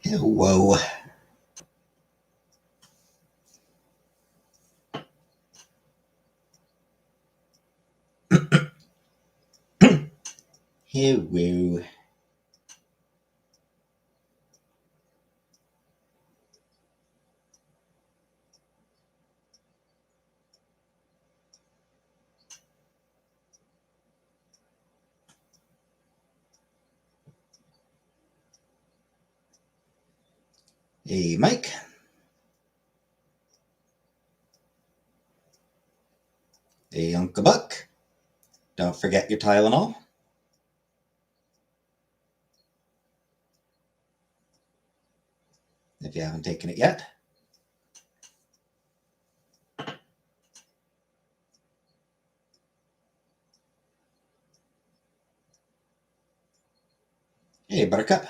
Whoa. Hello. Hey, Mike. Hey, Uncle Buck. Don't forget your Tylenol. If you haven't taken it yet. Hey, Buttercup.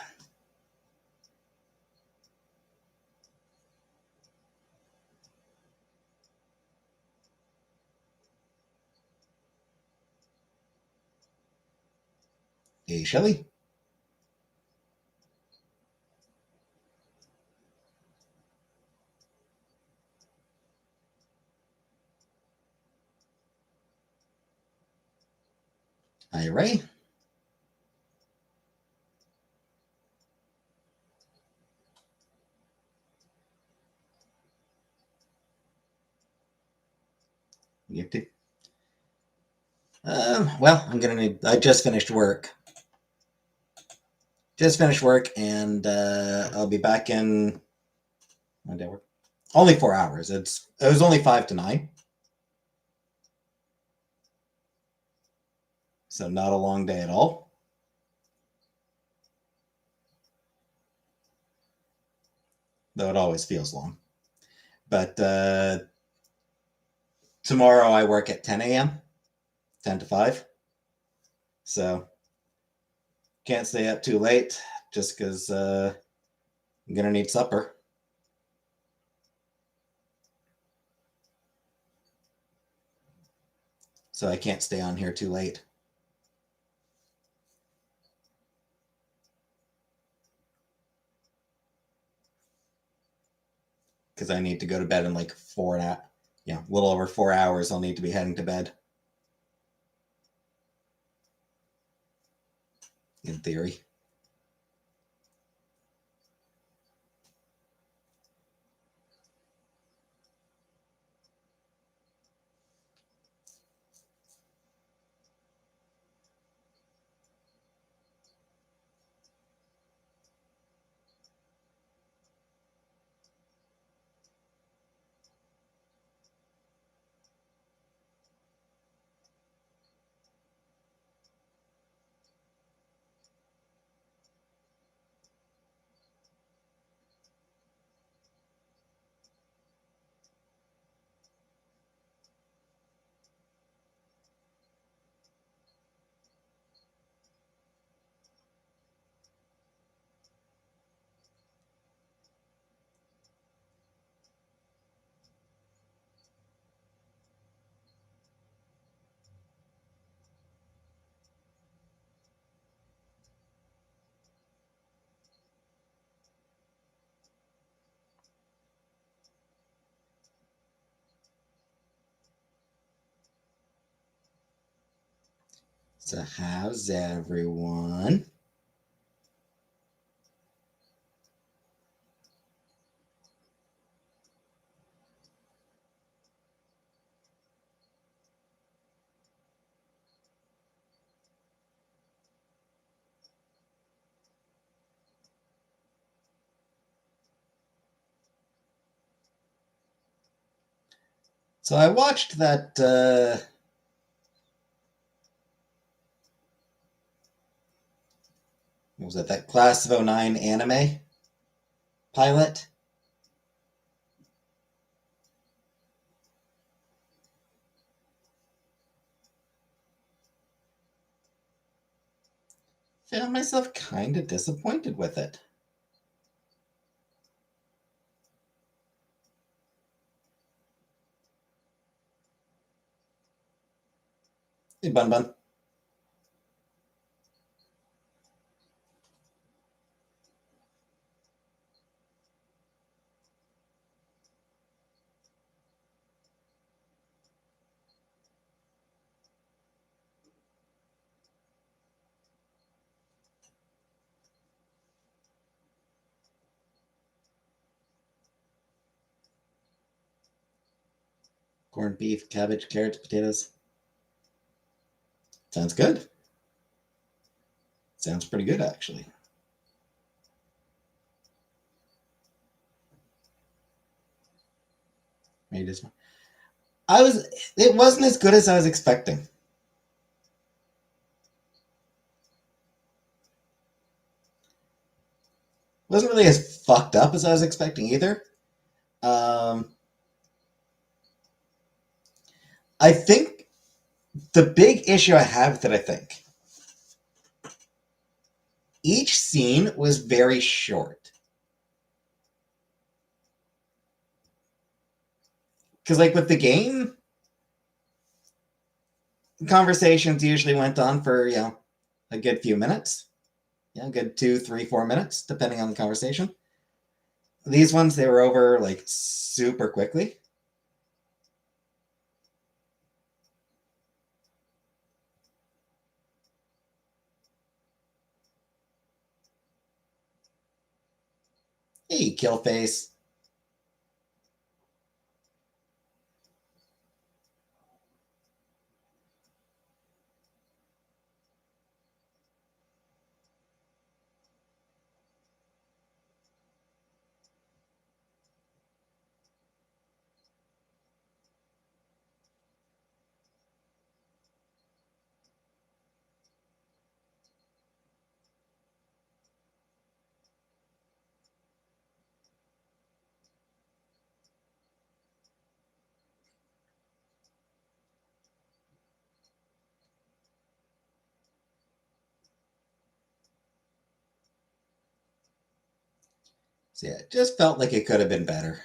Hey, Shelly. Hi, Ray. You too. Well, I just finished work. And I'll be back in. When did I work? Only 4 hours. It was only 5 to 9, so not a long day at all. Though it always feels long. But tomorrow I work at 10 a.m. 10 to 5. So can't stay up too late just because I'm gonna need supper. So I can't stay on here too late. Because I need to go to bed in like a little over 4 hours. I'll need to be heading to bed. In theory. So how's everyone? So I watched that what was it, that Class of 09 anime pilot? Found myself kind of disappointed with it. Hey, Bun Bun. Corned beef, cabbage, carrots, potatoes. Sounds good. Sounds pretty good, actually. Maybe this one. It wasn't as good as I was expecting. Wasn't really as fucked up as I was expecting either. I think the big issue I have with it, I think, each scene was very short. Because, like, with the game, conversations usually went on for, a good few minutes. A good 2, 3, 4 minutes, depending on the conversation. These ones, they were over, like, super quickly. Hey, Killface. So, yeah, it just felt like it could have been better.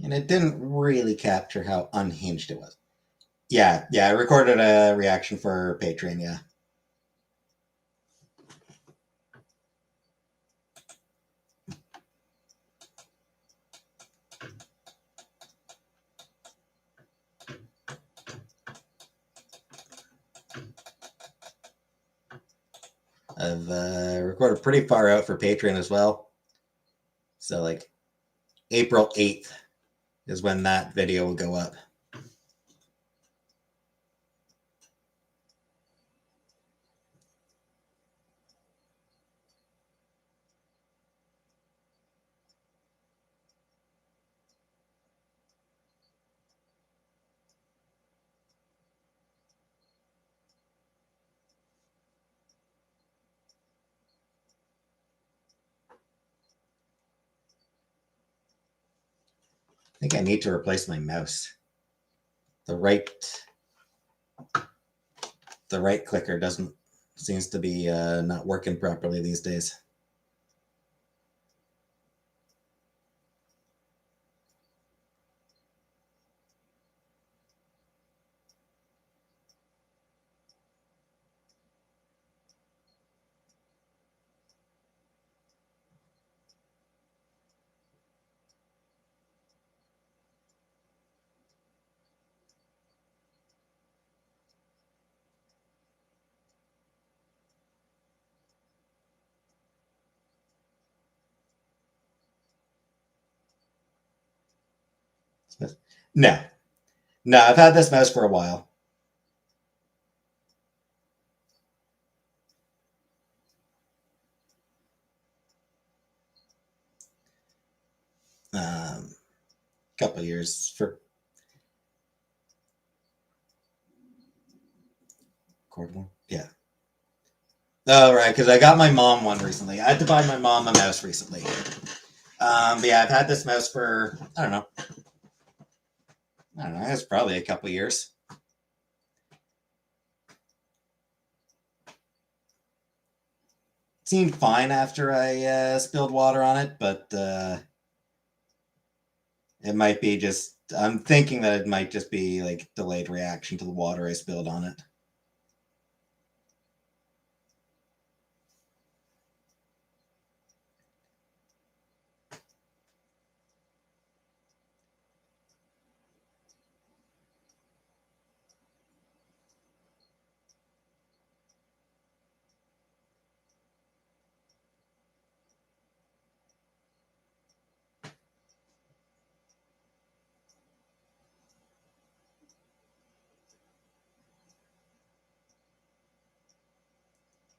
And it didn't really capture how unhinged it was. Yeah, I recorded a reaction for Patreon, yeah. I've recorded pretty far out for Patreon as well. So, like, April 8th is when that video will go up. I think I need to replace my mouse. The right clicker seems to be not working properly these days. No, I've had this mouse for a while. Couple years for cord one. Yeah. Oh, right, because I got my mom one recently. I had to buy my mom a mouse recently. But yeah, I've had this mouse for, I don't know, it's probably a couple years. seemed fine after I spilled water on it, but it might be just, I'm thinking that it might just be like delayed reaction to the water I spilled on it.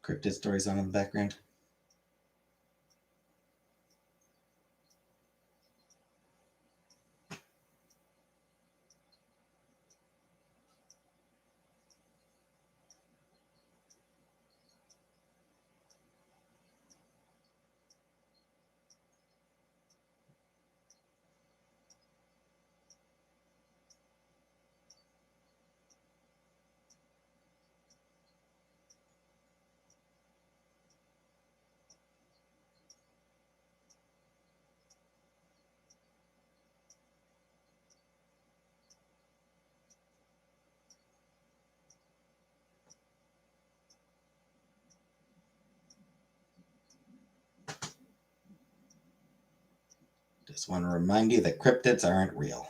Cryptid stories on in the background. Just want to remind you that cryptids aren't real.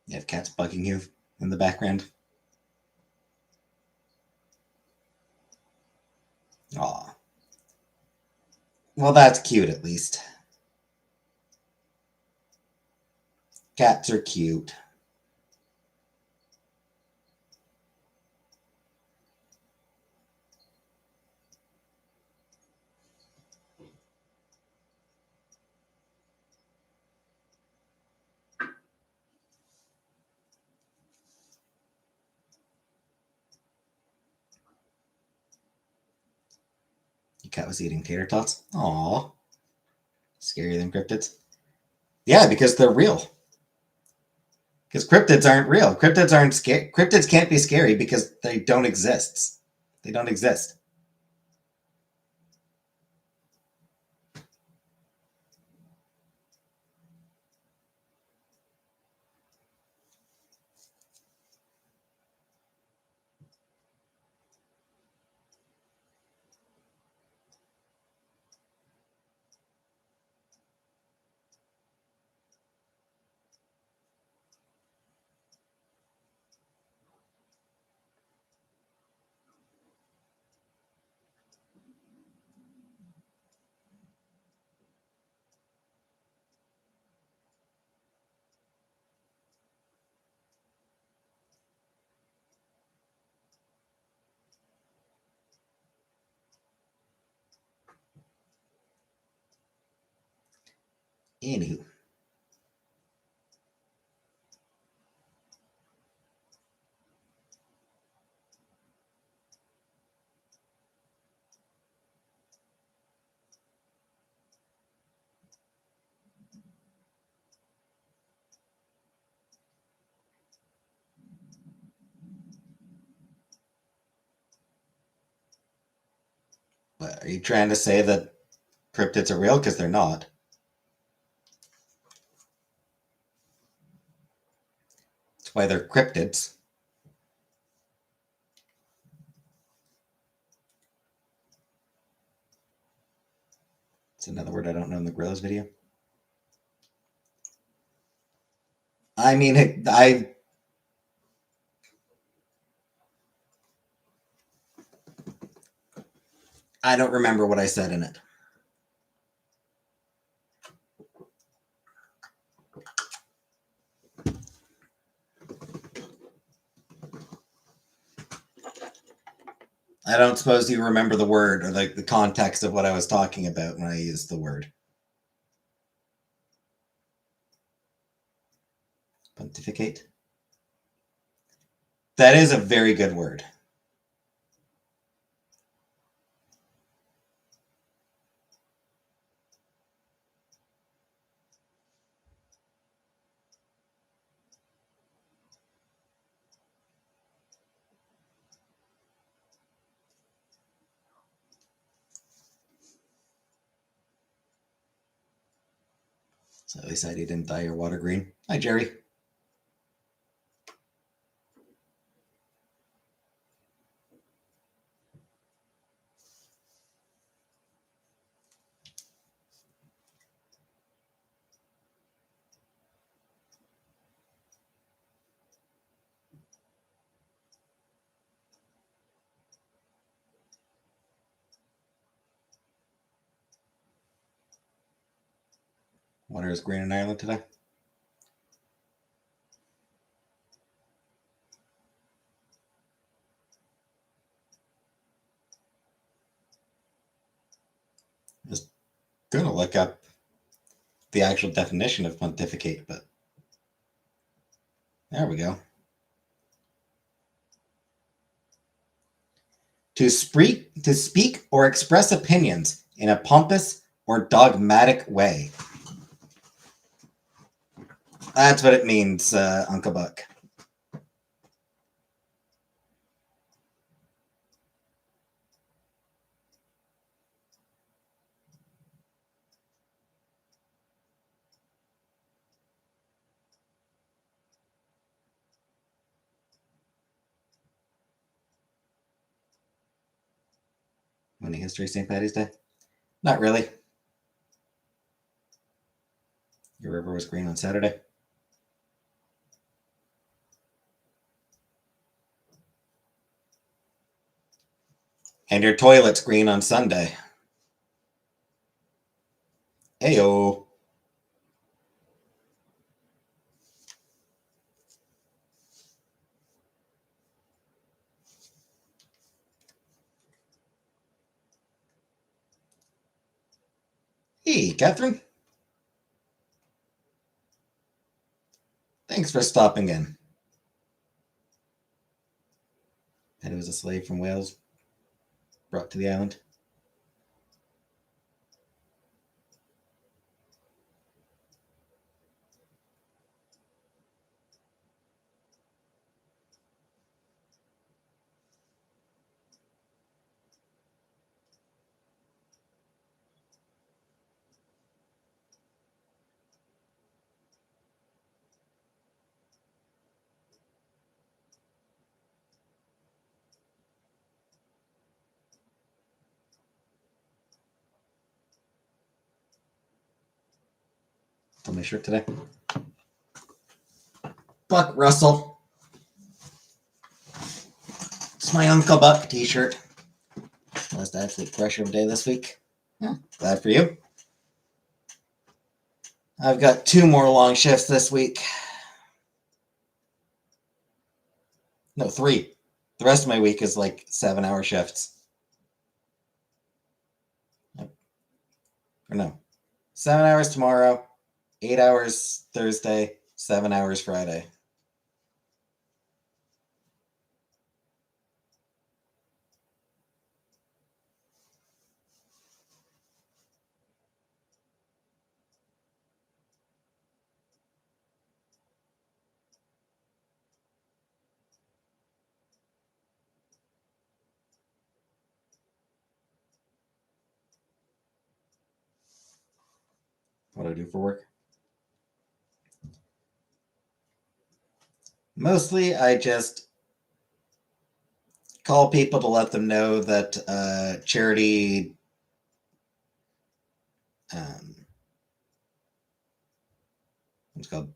You have cats bugging you in the background. Aw. Well, that's cute at least. Cats are cute. Your cat was eating tater tots. Aw. Scarier than cryptids. Yeah, because they're real. Because cryptids aren't real. Cryptids aren't scary. Cryptids can't be scary because they don't exist. They don't exist. Anywho. What, are you trying to say that cryptids are real? Because they're not. That's why they're cryptids. It's another word I don't know in the Gorillas video. I mean, I don't remember what I said in it. I don't suppose you remember the word or like the context of what I was talking about when I used the word. Pontificate. That is a very good word. So he said he didn't dye your water green. Hi, Jerry. Water is green in Ireland today. Just gonna look up the actual definition of pontificate, but there we go. To speak or express opinions in a pompous or dogmatic way. That's what it means, Uncle Buck. Winning history, St. Patty's Day? Not really. Your river was green on Saturday. And your toilet's green on Sunday. Heyo. Hey, Catherine. Thanks for stopping in. Patty was a slave from Wales, brought to the island. On my shirt today. Buck Russell. It's my Uncle Buck t-shirt. Was actually pressure of day this week. Yeah, glad for you. I've got 2 more long shifts this week. No, 3. The rest of my week is like 7-hour shifts. Or no, 7 hours tomorrow, 8 hours Thursday, 7 hours Friday. What do I do for work? Mostly, I just call people to let them know that charity what's it called?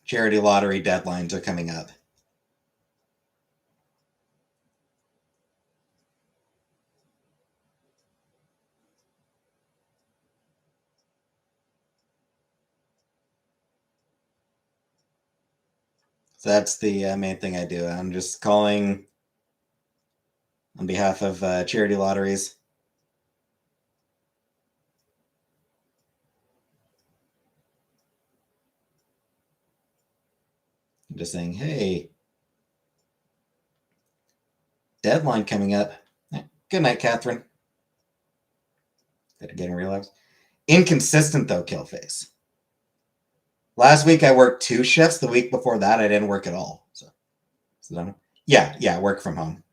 Charity lottery deadlines are coming up. So that's the main thing I do. I'm just calling on behalf of charity lotteries. I'm just saying, hey, deadline coming up. Good night, Catherine. Getting relapse. Inconsistent though, Killface. Last week I worked 2 shifts. The week before that I didn't work at all. So yeah, work from home.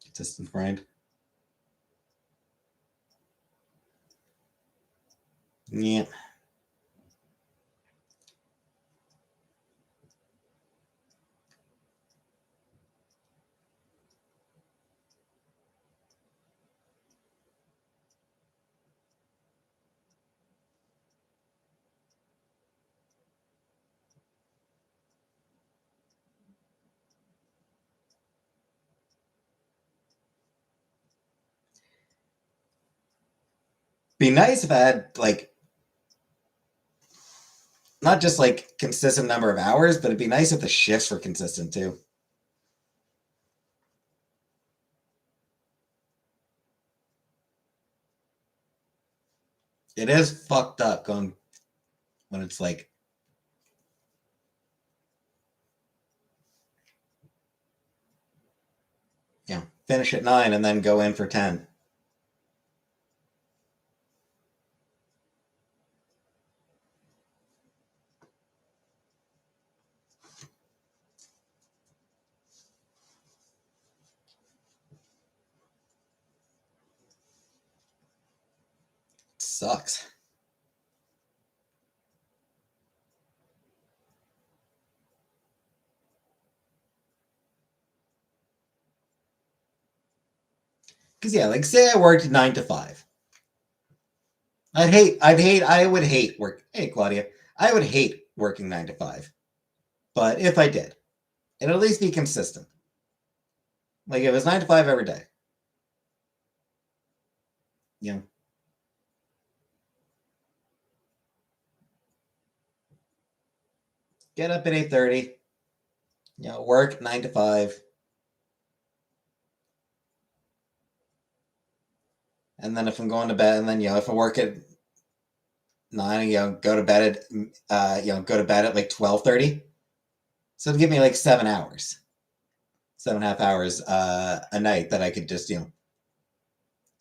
Consistent grind. Yeah. Be nice if I had like not just like consistent number of hours, but it'd be nice if the shifts were consistent too. It is fucked up going when it's like finish at 9 and then go in for 10. It sucks. Because yeah, like say I worked 9 to 5. I would hate work. Hey, Claudia, I would hate working 9 to 5. But if I did, it'd at least be consistent. Like if it was 9 to 5 every day, you know, get up at 8:30, work 9 to 5, and then if I'm going to bed, and then if I work at 9, go to bed go to bed at like 12:30. So it'd give me like 7 hours, 7.5 hours a night that I could just It's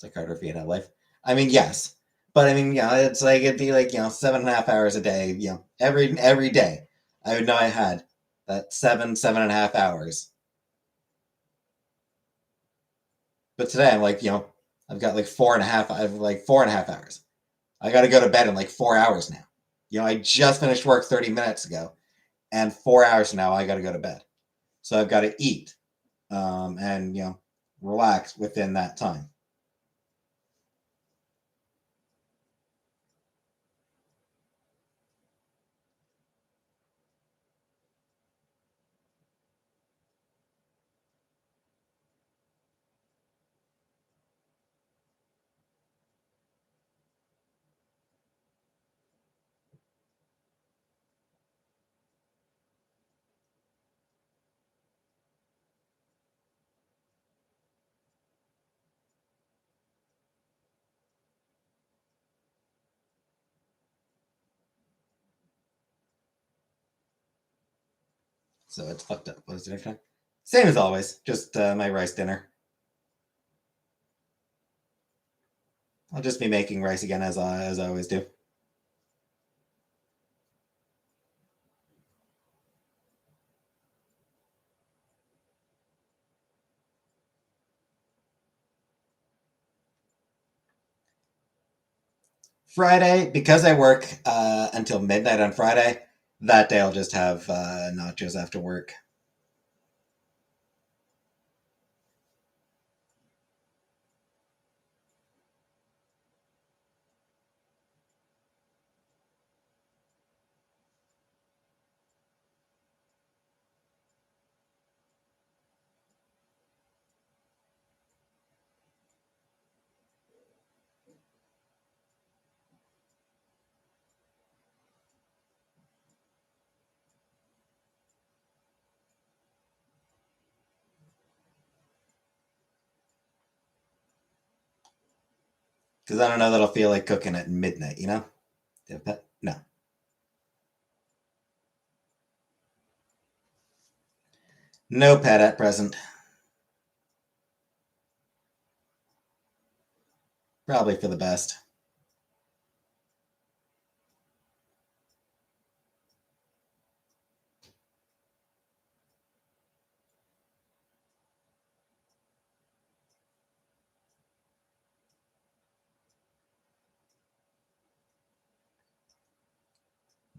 like harder for you to have life. I mean, yes, but I mean, it's like it'd be like 7.5 hours a day. Every day, I would know I had that 7.5 hours. But today, I'm like, I've got like 4.5. I have like 4.5 hours. I got to go to bed in like 4 hours now. I just finished work 30 minutes ago, and 4 hours from now, I got to go to bed. So I've got to eat, and relax within that time. So it's fucked up. What is it next time? Same as always, just my rice dinner. I'll just be making rice again as I always do. Friday, because I work until midnight on Friday, that day I'll just have nachos after work. Because I don't know that I'll feel like cooking at midnight, No. No pet at present. Probably for the best.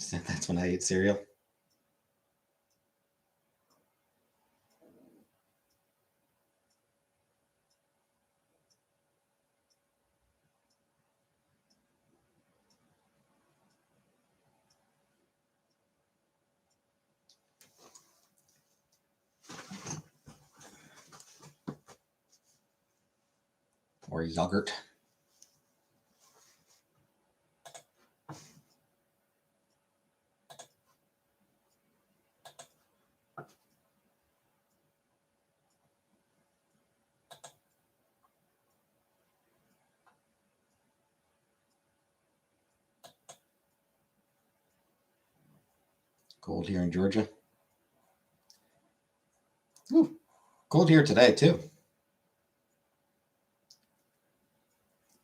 That's when I ate cereal. Or yogurt. Cold here in Georgia. Ooh, cold here today, too.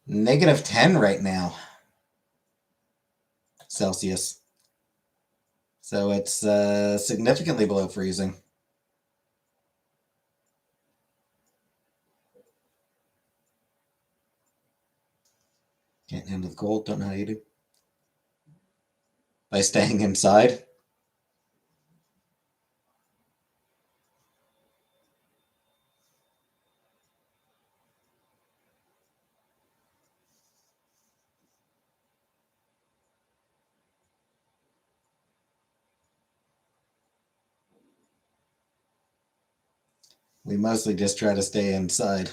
-10 right now. Celsius. So it's significantly below freezing. Can't handle the cold, don't know how you do. By staying inside. We mostly just try to stay inside.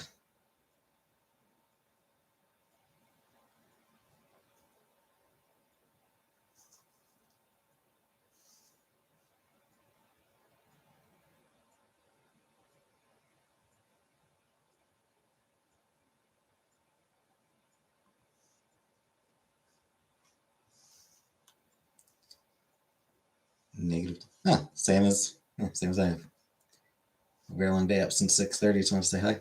Negative. Huh, same as I have. A very long day up since 6:30. Just want to say hi.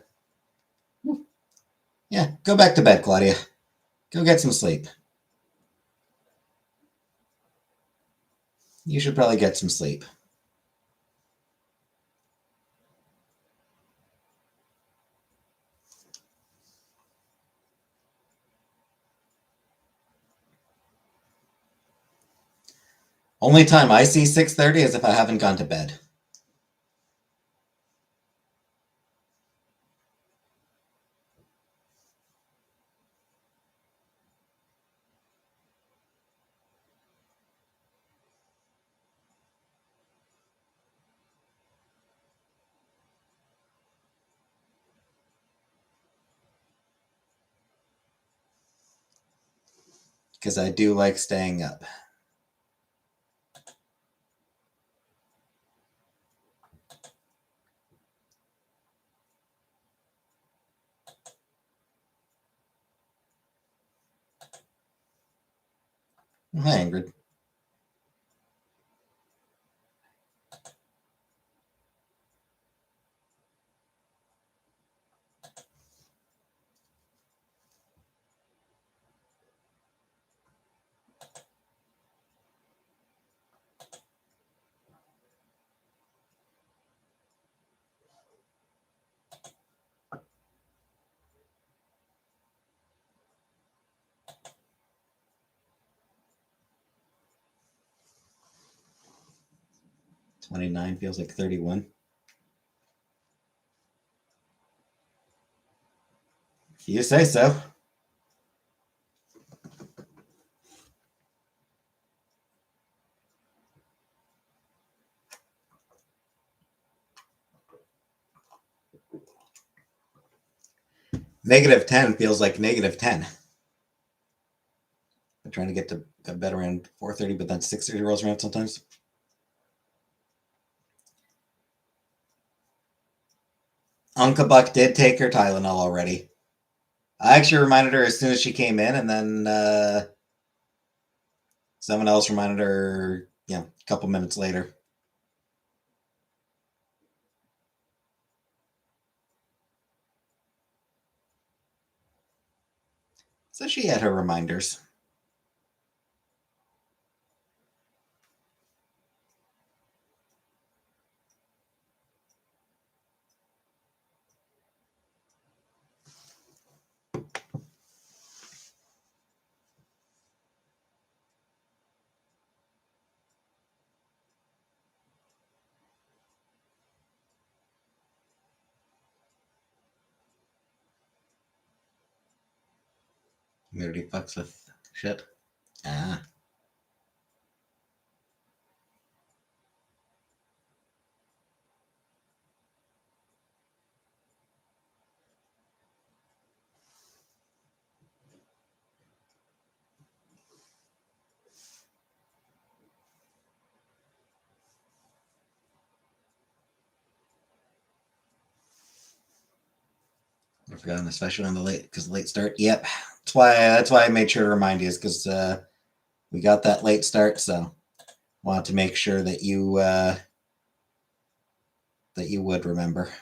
Yeah, go back to bed, Claudia. Go get some sleep. You should probably get some sleep. Only time I see 6:30 is if I haven't gone to bed. Because I do like staying up. Hi, Ingrid. $29 feels like 31. You say so. -10 feels like -10. I'm trying to get to bed around 4:30, but then 6:30 rolls around sometimes. Uncle Buck did take her Tylenol already. I actually reminded her as soon as she came in, and then someone else reminded her, a couple minutes later. So she had her reminders. Humidity fucks with shit. Ah. I forgot, especially on the late start. Yep, that's why I made sure to remind you, is because we got that late start, so wanted to make sure that you would remember.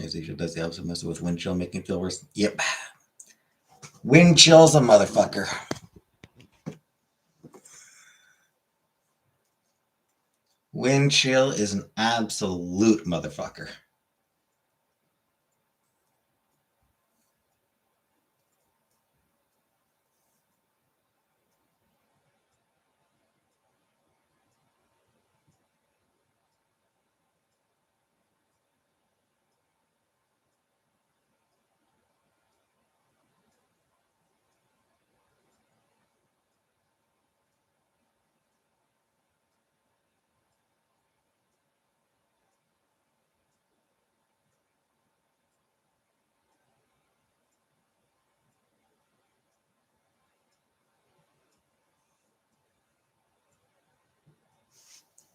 As usual, does the opposite, messing with wind chill, making it feel worse. Yep. Wind chill's a motherfucker. Wind chill is an absolute motherfucker.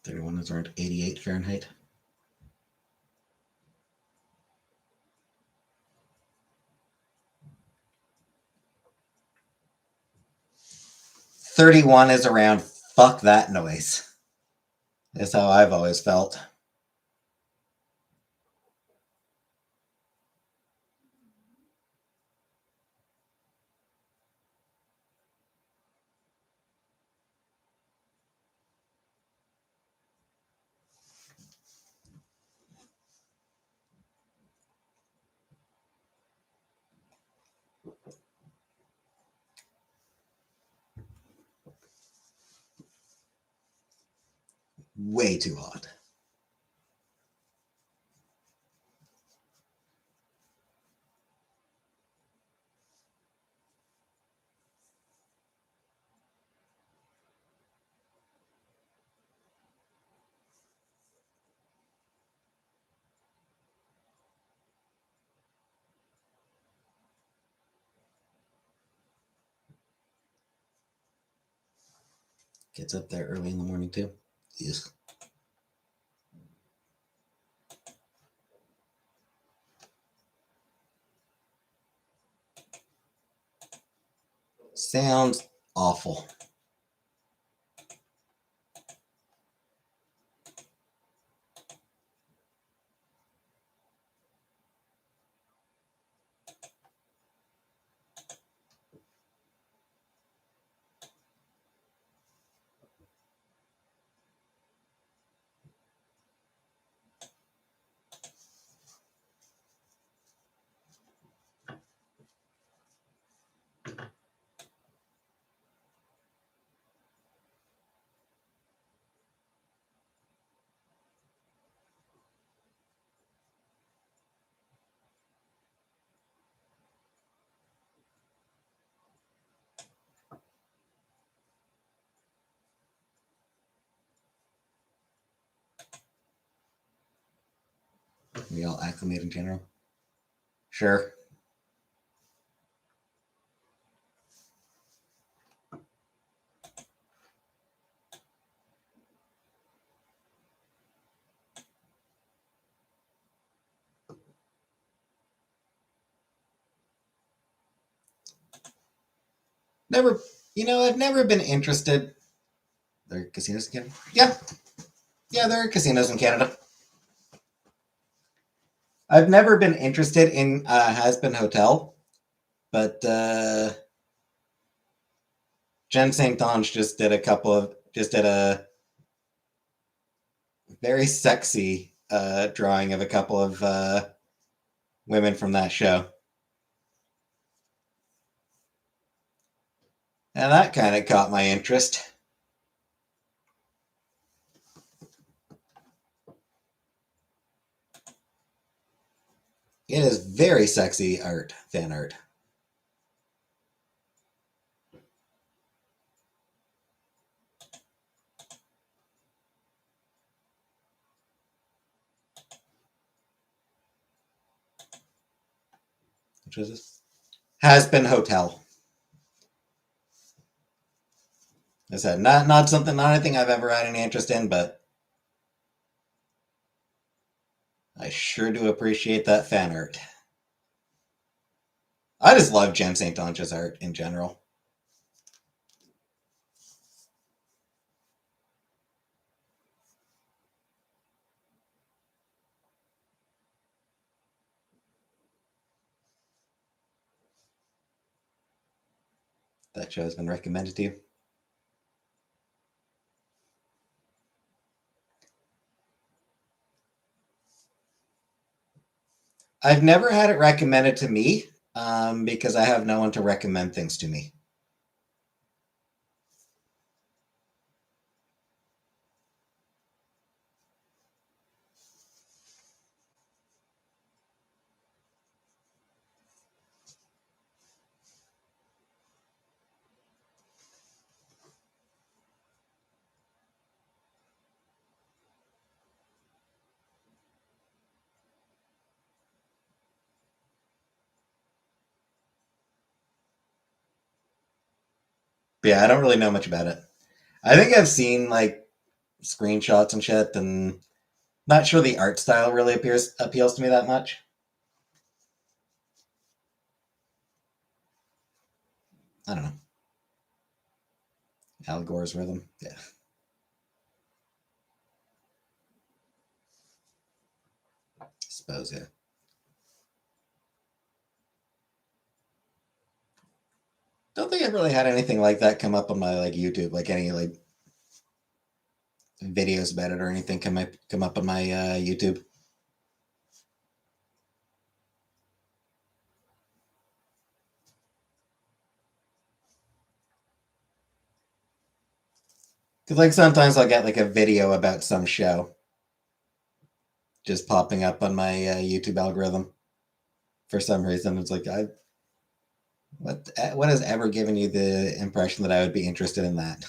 Thirty-one is around 88 Fahrenheit. $31 is around fuck that noise. That's how I've always felt. Way too hot. Gets up there early in the morning too. Yes. Sounds awful. We all acclimate in general. Sure. Never, I've never been interested. There are casinos in Canada? Yeah, there are casinos in Canada. I've never been interested in Has-Been Hotel, but Jen St. Ange just did a very sexy drawing of a couple of women from that show. And that kind of caught my interest. It is very sexy art, fan art. Which was this? Has-Been Hotel. I said not anything I've ever had any interest in, but I sure do appreciate that fan art. I just love Jen St. Ange's art in general. That show has been recommended to you. I've never had it recommended to me because I have no one to recommend things to me. But yeah, I don't really know much about it. I think I've seen like screenshots and shit, and not sure the art style really appeals to me that much. I don't know. Al Gore's rhythm, yeah. I suppose, yeah. Don't think I've really had anything like that come up on my like YouTube, like any like videos about it or anything come up on my YouTube. Because like sometimes I'll get like a video about some show just popping up on my YouTube algorithm for some reason. It's like what has ever given you the impression that I would be interested in that?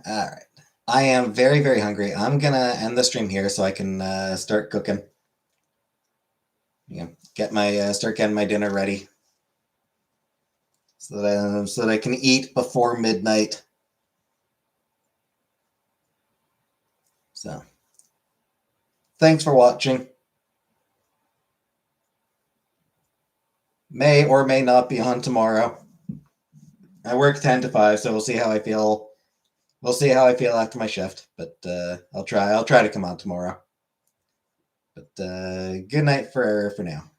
All right. I am very, very hungry. I'm gonna end the stream here so I can start cooking. Get my start getting my dinner ready so that I can eat before midnight. So, thanks for watching. May or may not be on tomorrow. I work 10 to 5, so we'll see how I feel. We'll see how I feel after my shift, but I'll try to come on tomorrow. But good night for now.